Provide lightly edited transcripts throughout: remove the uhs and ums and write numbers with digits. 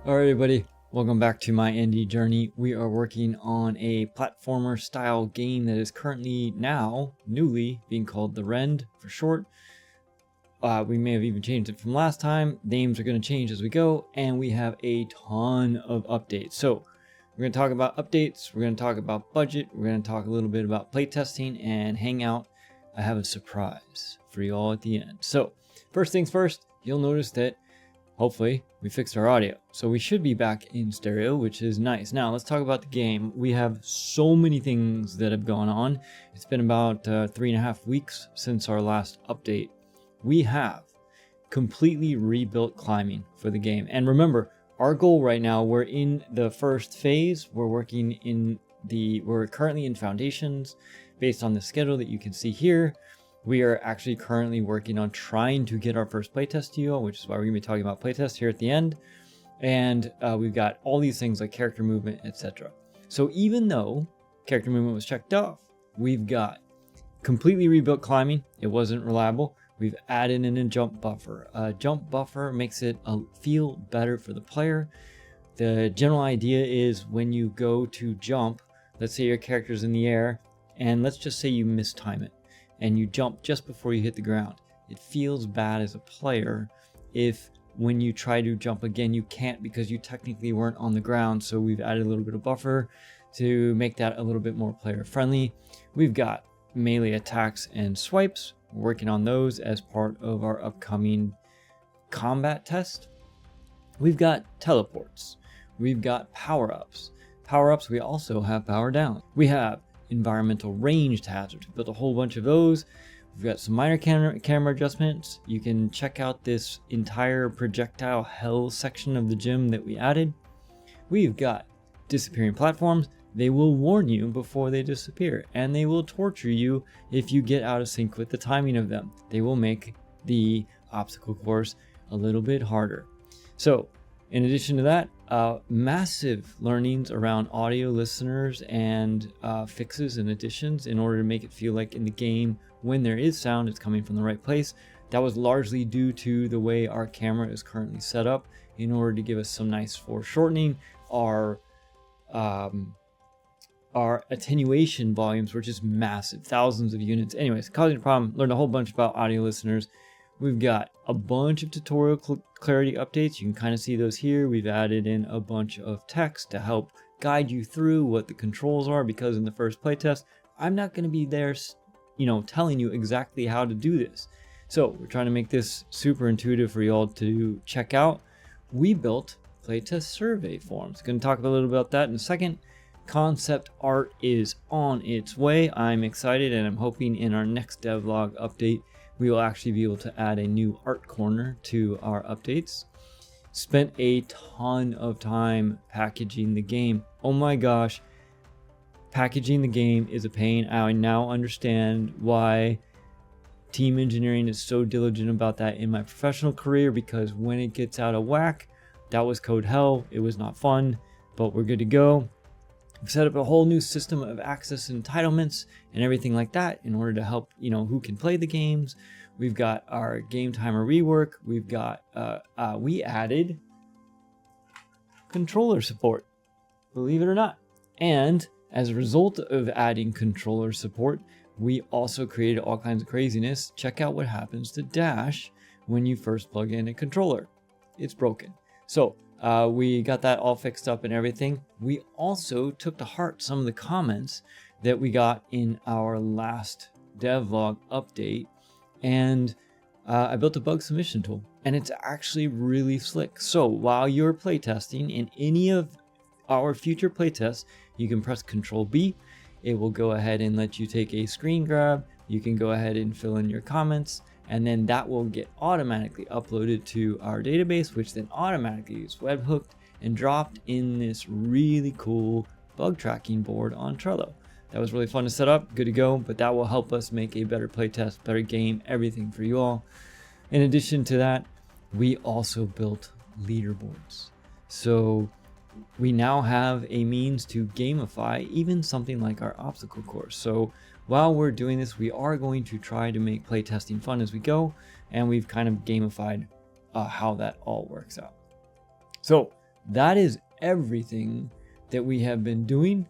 All right, everybody, welcome back to my indie journey. We are working on a platformer style game that is currently now newly being called the Rend for short. We may have even changed it from last time. Names are going to change as we go, and we have a ton of updates. So we're going to talk about updates, we're going to talk about budget, we're going to talk a little bit about playtesting and hang out. I have a surprise for you all at the end. So first things first, you'll notice that hopefully we fixed our audio. So we should be back in stereo, which is nice. Now let's talk about the game. We have so many things that have gone on. It's been about 3.5 weeks since our last update. We have completely rebuilt climbing for the game. And remember, our goal right now, we're in the first phase. We're currently in foundations based on the schedule that you can see here. We are actually currently working on trying to get our first playtest to you all, which is why we're going to be talking about playtest here at the end. And we've got all these things like character movement, etc. So even though character movement was checked off, we've got completely rebuilt climbing. It wasn't reliable. We've added in a jump buffer. A jump buffer makes it feel better for the player. The general idea is when you go to jump, let's say your character's in the air, and let's just say you mistime it, and you jump just before you hit the ground. It feels bad as a player if when you try to jump again, you can't because you technically weren't on the ground. So we've added a little bit of buffer to make that a little bit more player friendly. We've got melee attacks and swipes. We're working on those as part of our upcoming combat test. We've got teleports. We've got power-ups. Power-ups, we also have power down. We have environmental ranged hazards. We built a whole bunch of those. We've got some minor camera adjustments. You can check out this entire projectile hell section of the gym that we added. We've got disappearing platforms. They will warn you before they disappear, and they will torture you if you get out of sync with the timing of them. They will make the obstacle course a little bit harder. So in addition to that, massive learnings around audio listeners and fixes and additions in order to make it feel like in the game, when there is sound, it's coming from the right place. That was largely due to the way our camera is currently set up in order to give us some nice foreshortening. Our attenuation volumes were just massive, thousands of units. Anyways, causing a problem. Learned a whole bunch about audio listeners. We've got a bunch of tutorial clarity updates. You can kind of see those here. We've added in a bunch of text to help guide you through what the controls are, because in the first playtest, I'm not going to be there, telling you exactly how to do this. So we're trying to make this super intuitive for you all to check out. We built playtest survey forms. Going to talk a little about that in a second. Concept art is on its way. I'm excited, and I'm hoping in our next devlog update we will actually be able to add a new art corner to our updates. Spent a ton of time packaging the game. Oh my gosh, packaging the game is a pain. I now understand why team engineering is so diligent about that in my professional career, because when it gets out of whack, that was code hell. It was not fun, but we're good to go. We've set up a whole new system of access and entitlements and everything like that in order to help, who can play the games. We've got our game timer rework. We've got, we added controller support, believe it or not. And as a result of adding controller support, we also created all kinds of craziness. Check out what happens to Dash when you first plug in a controller. It's broken. So we got that all fixed up and everything. We also took to heart some of the comments that we got in our last devlog update, and I built a bug submission tool, and it's actually really slick. So while you're playtesting in any of our future playtests, you can press Control B. It will go ahead and let you take a screen grab. You can go ahead and fill in your comments, and then that will get automatically uploaded to our database, which then automatically is webhooked and dropped in this really cool bug tracking board on Trello. That was really fun to set up, good to go, but that will help us make a better playtest, better game, everything for you all. In addition to that, we also built leaderboards. So we now have a means to gamify even something like our obstacle course. So while we're doing this, we are going to try to make playtesting fun as we go, and we've kind of gamified how that all works out. So That is everything that we have been doing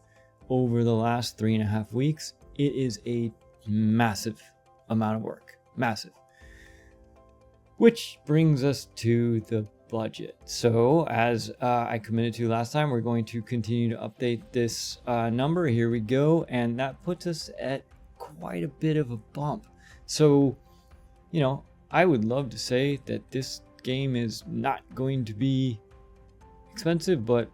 over the last 3.5 weeks. It is a massive amount of work, massive. Which brings us to the budget. So as I committed to last time, we're going to continue to update this number. Here we go. And that puts us at quite a bit of a bump. So, you know, I would love to say that this game is not going to be expensive, but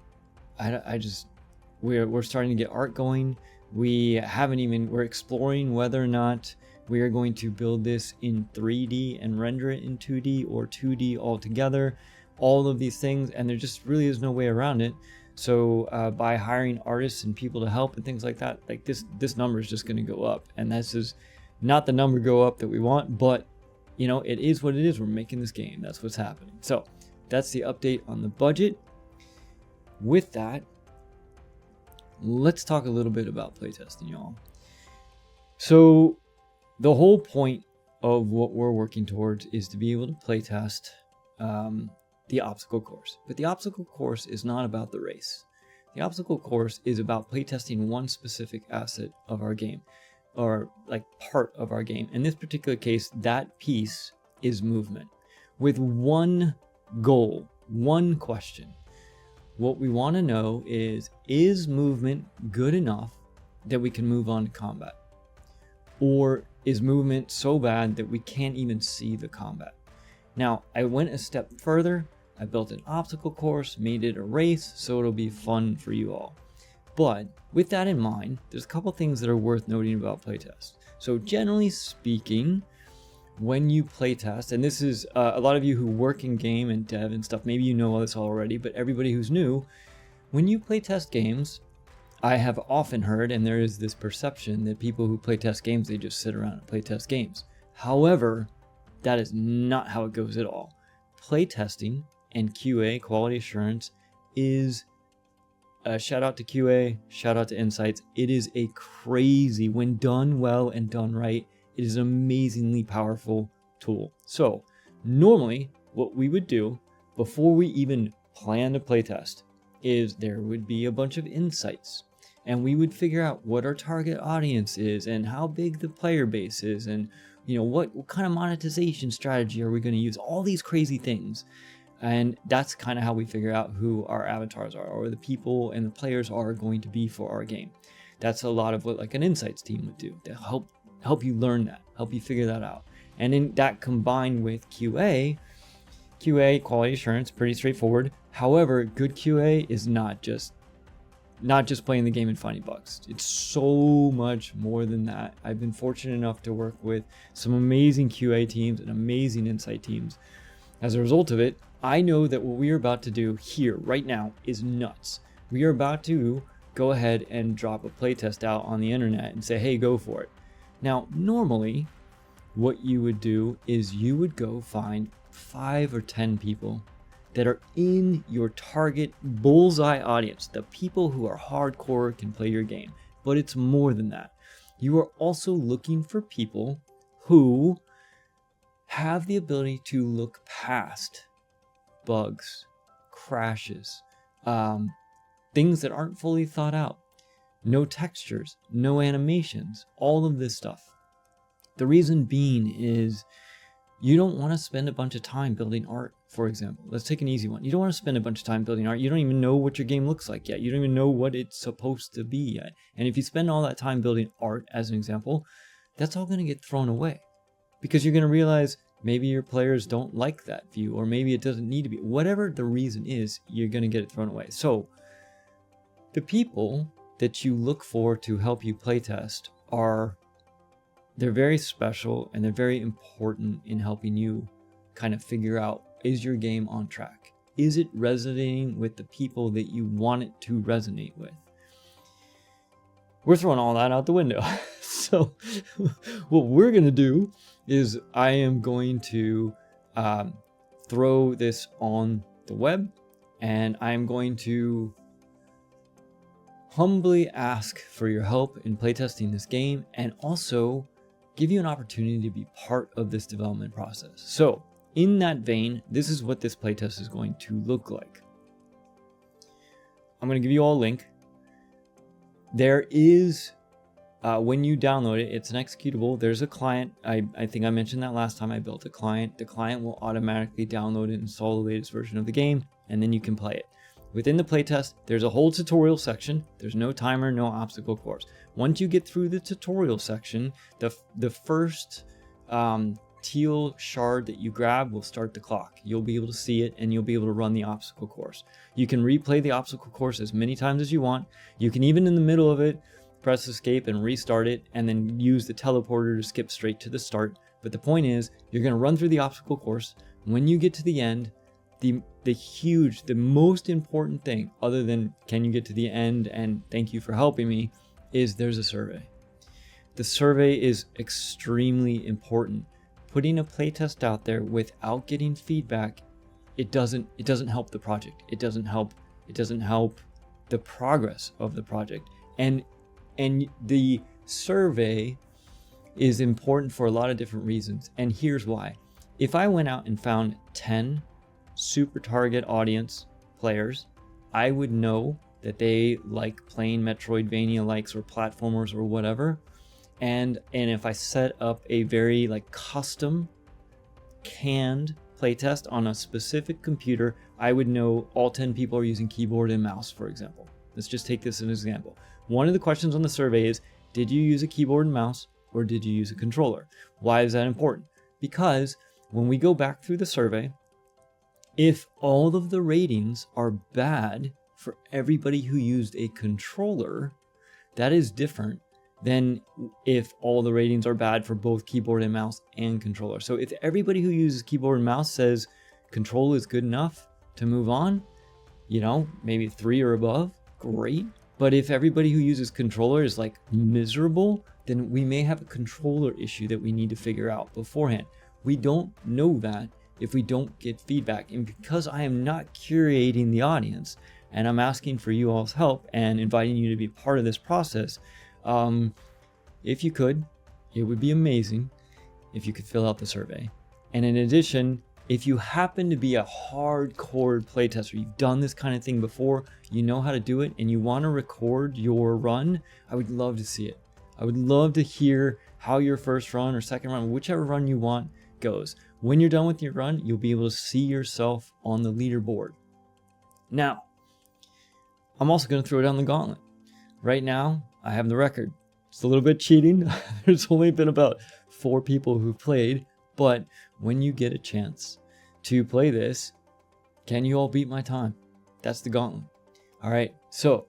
we're starting to get art going. We're exploring whether or not we are going to build this in 3D and render it in 2D or 2D altogether. All of these things, and there just really is no way around it. So by hiring artists and people to help and things like that, like this number is just going to go up, and this is not the number go up that we want, but you know, it is what it is. We're making this game. That's what's happening. So that's the update on the budget. With that, let's talk a little bit about playtesting, y'all. So the whole point of what we're working towards is to be able to playtest the obstacle course. But the obstacle course is not about the race. The obstacle course is about playtesting one specific asset of our game, or like part of our game. In this particular case, that piece is movement, with one goal, one question. What we want to know is movement good enough that we can move on to combat? Or is movement so bad that we can't even see the combat? Now, I went a step further. I built an obstacle course, made it a race, so it'll be fun for you all. But with that in mind, there's a couple things that are worth noting about playtest. So generally speaking, when you playtest, and this is a lot of you who work in game and dev and stuff, maybe you know all this already, but everybody who's new, when you playtest games, I have often heard, and there is this perception that people who playtest games, they just sit around and playtest games. However, that is not how it goes at all. Playtesting and QA, quality assurance, is a shout out to QA, shout out to Insights. It is a crazy, when done well and done right, it is an amazingly powerful tool. So normally what we would do before we even plan to playtest is there would be a bunch of insights, and we would figure out what our target audience is and how big the player base is, and you know what kind of monetization strategy are we going to use, all these crazy things. And that's kind of how we figure out who our avatars are, or the people and the players are going to be for our game. That's a lot of what like an insights team would do to help you learn that, help you figure that out. And then that combined with QA, quality assurance, pretty straightforward. However, good QA is not just playing the game and finding bugs. It's so much more than that. I've been fortunate enough to work with some amazing QA teams and amazing insight teams. As a result of it, I know that what we are about to do here right now is nuts. We are about to go ahead and drop a playtest out on the internet and say, hey, go for it. Now, normally, what you would do is you would go find 5 or 10 people that are in your target bullseye audience, the people who are hardcore, can play your game. But it's more than that. You are also looking for people who have the ability to look past bugs, crashes, things that aren't fully thought out, no textures, no animations, all of this stuff. The reason being is you don't want to spend a bunch of time building art, for example. Let's take an easy one. You don't want to spend a bunch of time building art. You don't even know what your game looks like yet. You don't even know what it's supposed to be yet. And if you spend all that time building art, as an example, that's all going to get thrown away, because you're going to realize maybe your players don't like that view, or maybe it doesn't need to be. Whatever the reason is, you're going to get it thrown away. So the people that you look for to help you playtest they're very special, and they're very important in helping you kind of figure out, is your game on track? Is it resonating with the people that you want it to resonate with? We're throwing all that out the window. So what we're going to do is I am going to throw this on the web, and I'm going to humbly ask for your help in playtesting this game, and also give you an opportunity to be part of this development process. So in that vein, this is what this playtest is going to look like. I'm going to give you all a link. There is, when you download it, it's an executable. There's a client. I think I mentioned that last time I built a client. The client will automatically download and install the latest version of the game, and then you can play it. Within the playtest, there's a whole tutorial section. There's no timer, no obstacle course. Once you get through the tutorial section, the first teal shard that you grab will start the clock. You'll be able to see it, and you'll be able to run the obstacle course. You can replay the obstacle course as many times as you want. You can even in the middle of it press escape and restart it, and then use the teleporter to skip straight to the start. But the point is, you're going to run through the obstacle course. When you get to the end, the most important thing, other than can you get to the end and thank you for helping me, is there's a survey. The survey is extremely important. Putting a playtest out there without getting feedback, it doesn't help the project. It doesn't help the progress of the project. And the survey is important for a lot of different reasons. And here's why. If I went out and found 10 super target audience players, I would know that they like playing Metroidvania likes or platformers or whatever. And if I set up a very custom canned playtest on a specific computer, I would know all 10 people are using keyboard and mouse, for example. Let's just take this as an example. One of the questions on the survey is, did you use a keyboard and mouse or did you use a controller? Why is that important? Because when we go back through the survey, if all of the ratings are bad for everybody who used a controller, that is different than if all the ratings are bad for both keyboard and mouse and controller. So if everybody who uses keyboard and mouse says control is good enough to move on, maybe 3 or above, great. But if everybody who uses controller is miserable, then we may have a controller issue that we need to figure out beforehand. We don't know that if we don't get feedback. And because I am not curating the audience and I'm asking for you all's help and inviting you to be part of this process, if you could, it would be amazing if you could fill out the survey. And in addition, if you happen to be a hardcore playtester, you've done this kind of thing before, you know how to do it, and you want to record your run, I would love to see it. I would love to hear how your first run or second run, whichever run you want, goes. When you're done with your run, you'll be able to see yourself on the leaderboard. Now, I'm also going to throw down the gauntlet. Right now, I have the record. It's a little bit cheating. There's only been about 4 people who played, but when you get a chance to play this, can you all beat my time? That's the gauntlet. All right, so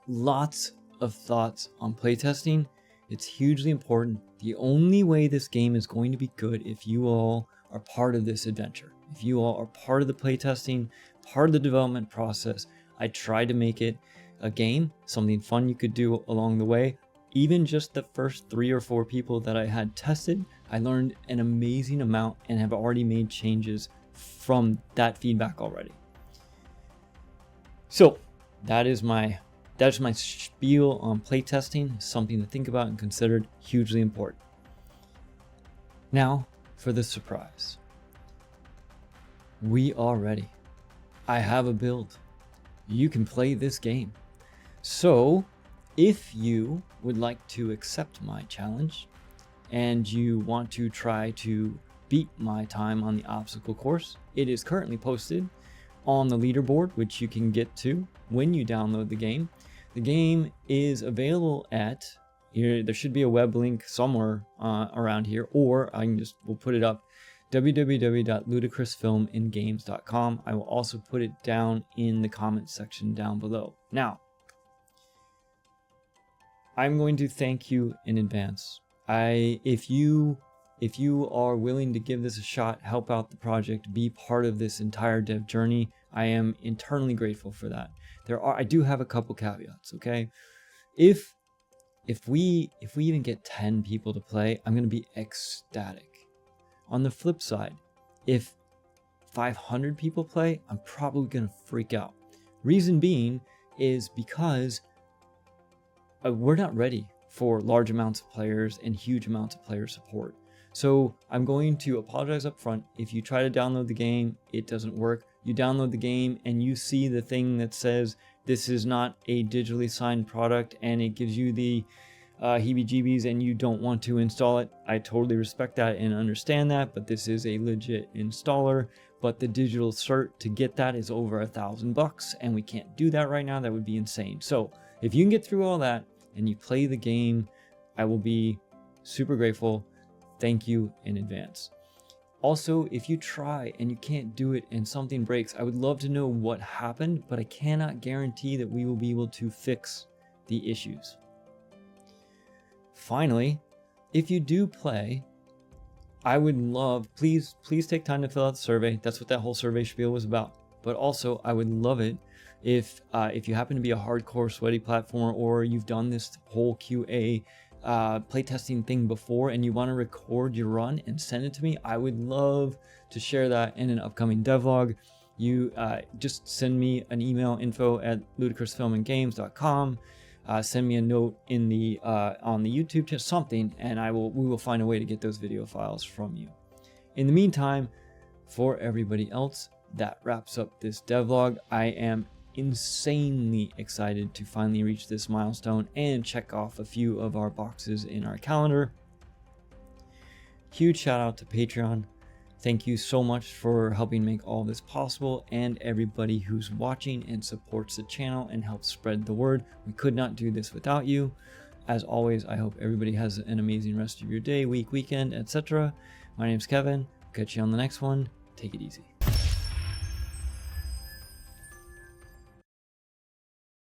lots of thoughts on playtesting. It's hugely important. The only way this game is going to be good if you all are part of this adventure. If you all are part of the playtesting, part of the development process. I tried to make it a game, something fun you could do along the way. Even just the first 3 or 4 people that I had tested, I learned an amazing amount and have already made changes from that feedback already. So that's my spiel on playtesting, something to think about and consider, hugely important. Now for the surprise. We are ready. I have a build. You can play this game. So if you would like to accept my challenge and you want to try to beat my time on the obstacle course, it is currently posted on the leaderboard, which you can get to when you download the game. The game is available at here. There should be a web link somewhere around here, or we'll put it up, www.ludicrousfilmingames.com. I will also put it down in the comment section down below. Now, I'm going to thank you in advance. If you are willing to give this a shot, help out the project, be part of this entire dev journey, I am eternally grateful for that. I do have a couple caveats, okay? If we even get 10 people to play, I'm going to be ecstatic. On the flip side, if 500 people play, I'm probably going to freak out. Reason being is because we're not ready for large amounts of players and huge amounts of player support. So I'm going to apologize up front. If you try to download the game, it doesn't work, you download the game and you see the thing that says this is not a digitally signed product and it gives you the heebie-jeebies and you don't want to install it, I totally respect that and understand that, but this is a legit installer. But the digital cert to get that is over $1,000 and we can't do that right now. That would be insane. So if you can get through all that and you play the game, I will be super grateful. Thank you in advance. Also, if you try and you can't do it and something breaks, I would love to know what happened, but I cannot guarantee that we will be able to fix the issues. Finally, if you do play, I would love, please take time to fill out the survey. That's what that whole survey spiel was about. But also, I would love it if you happen to be a hardcore sweaty platformer, or you've done this whole QA playtesting thing before and you want to record your run and send it to me. I would love to share that in an upcoming devlog. You just send me an email, info@ludicrousfilmandgames.com. Send me a note in the on the YouTube channel, something, and we will find a way to get those video files from you. In the meantime, for everybody else, that wraps up this devlog. I am insanely excited to finally reach this milestone and check off a few of our boxes in our calendar. Huge shout out to Patreon. Thank you so much for helping make all this possible, and everybody who's watching and supports the channel and helps spread the word. We could not do this without you. As always, I hope everybody has an amazing rest of your day, week, weekend, etc. My name's Kevin. Catch you on the next one. Take it easy.